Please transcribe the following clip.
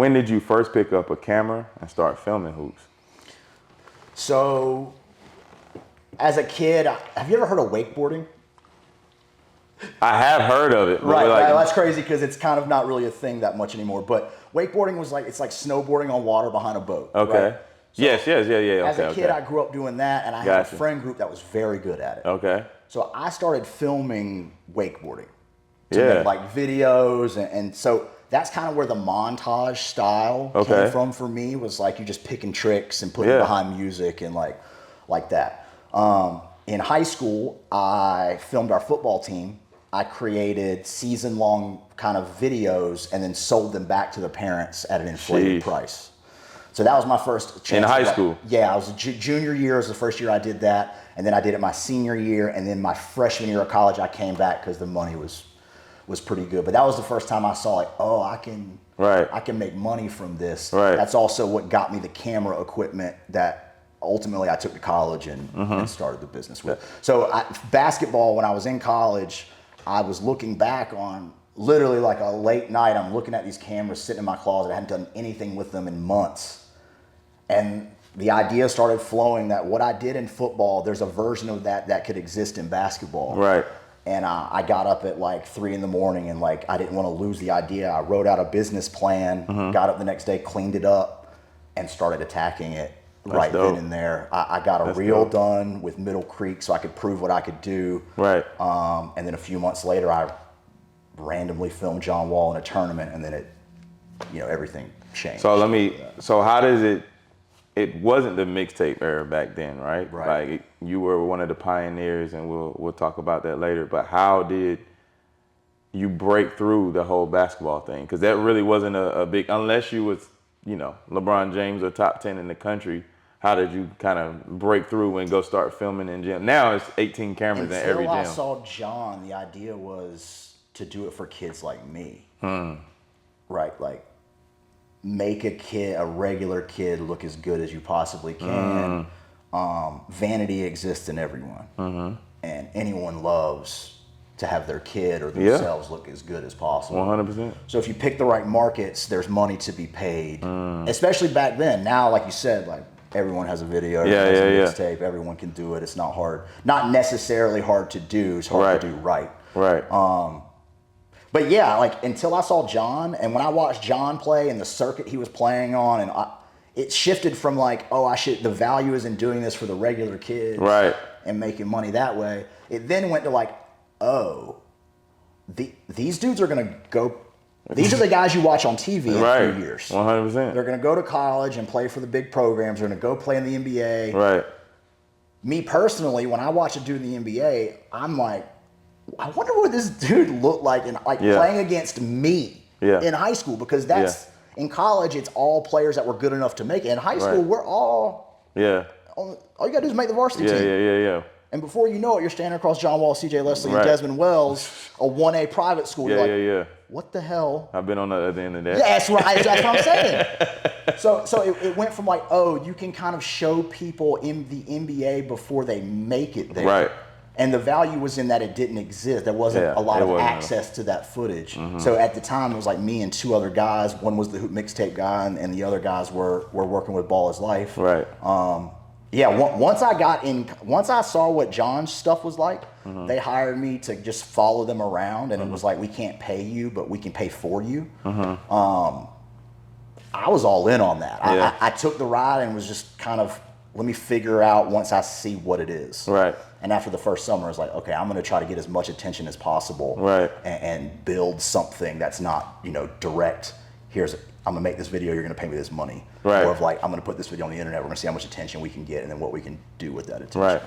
when did you first pick up a camera and start filming hoops? So, as a kid, have you ever heard of wakeboarding? I have heard of it. Right, right. That's crazy because it's kind of not really a thing that much anymore. But wakeboarding was it's like snowboarding on water behind a boat. Okay. Right? So yes. As a kid, I grew up doing that, and I had a friend group that was very good at it. Okay. So I started filming wakeboarding to make like videos, and so that's kind of where the montage style came from for me. Was like you just picking tricks and putting behind music and like that. In high school, I filmed our football team. I created season-long kind of videos and then sold them back to the parents at an inflated price. So that was my first chance. In high school? Yeah, I was junior year was the first year I did that. And then I did it my senior year. And then my freshman year of college, I came back because the money was pretty good. But that was the first time I saw I can make money from this. Right. That's also what got me the camera equipment that ultimately I took to college and started the business with. So basketball, when I was in college, I was looking back on literally like a late night. I'm looking at these cameras sitting in my closet. I hadn't done anything with them in months. And the idea started flowing that what I did in football, there's a version of that could exist in basketball. Right. And I got up at like 3 a.m. and I didn't want to lose the idea. I wrote out a business plan, got up the next day, cleaned it up, and started attacking it. That's dope. Then and there. I got a reel done with Middle Creek so I could prove what I could do. Right. And then a few months later, I randomly filmed John Wall in a tournament, and then everything changed. So how does it wasn't the mixtape era back then, right? Right. Like you were one of the pioneers, and we'll talk about that later. But how did you break through the whole basketball thing? Because that really wasn't a big, unless you was, LeBron James or top 10 in the country. How did you kind of break through and go start filming in gym? Now it's 18 cameras in every gym. Until I saw John, the idea was to do it for kids like me. Right, like make a regular kid look as good as you possibly can. Vanity exists in everyone. And anyone loves to have their kid or themselves look as good as possible. 100%. So if you pick the right markets, there's money to be paid. Especially back then. Now, like you said, like everyone has a video, everyone has a mixtape, everyone can do it. It's not hard. Not necessarily hard to do. It's hard to do right. Right. But yeah, like until I saw John, and when I watched John play and the circuit he was playing on, and it shifted from like, the value is in doing this for the regular kids, right, and making money that way. It then went to like, these dudes are gonna go. These are the guys you watch on TV in a few years. 100%. They're gonna go to college and play for the big programs. They're gonna go play in the NBA. Right. Me personally, when I watch a dude in the NBA, I'm like, I wonder what this dude looked like playing against me in high school, because that's in college it's all players that were good enough to make it. In high school, we're all all you gotta do is make the varsity team. Yeah. And before you know it, you're standing across John Wall, CJ Leslie, and Desmond Wells, a 1A private school. You're like, what the hell? I've been on the other end of that. Yeah, that's right. That's what I'm saying. So it went from like, you can kind of show people in the NBA before they make it there. Right. And the value was in that it didn't exist. There wasn't a lot of access to that footage. So at the time, it was like me and 2 other guys. One was the Hoop Mixtape guy, and the other guys were working with Ball is Life. Right. Once I saw what John's stuff was like, they hired me to just follow them around, and it was like, we can't pay you, but we can pay for you. I was all in on that. I took the ride and was just kind of, let me figure out once I see what it is. Right. And after the first summer, I was like, okay, I'm going to try to get as much attention as possible. Right. And build something that's not, direct. I'm going to make this video, you're going to pay me this money. Right. Or of like, I'm going to put this video on the internet, we're going to see how much attention we can get and then what we can do with that attention. Right.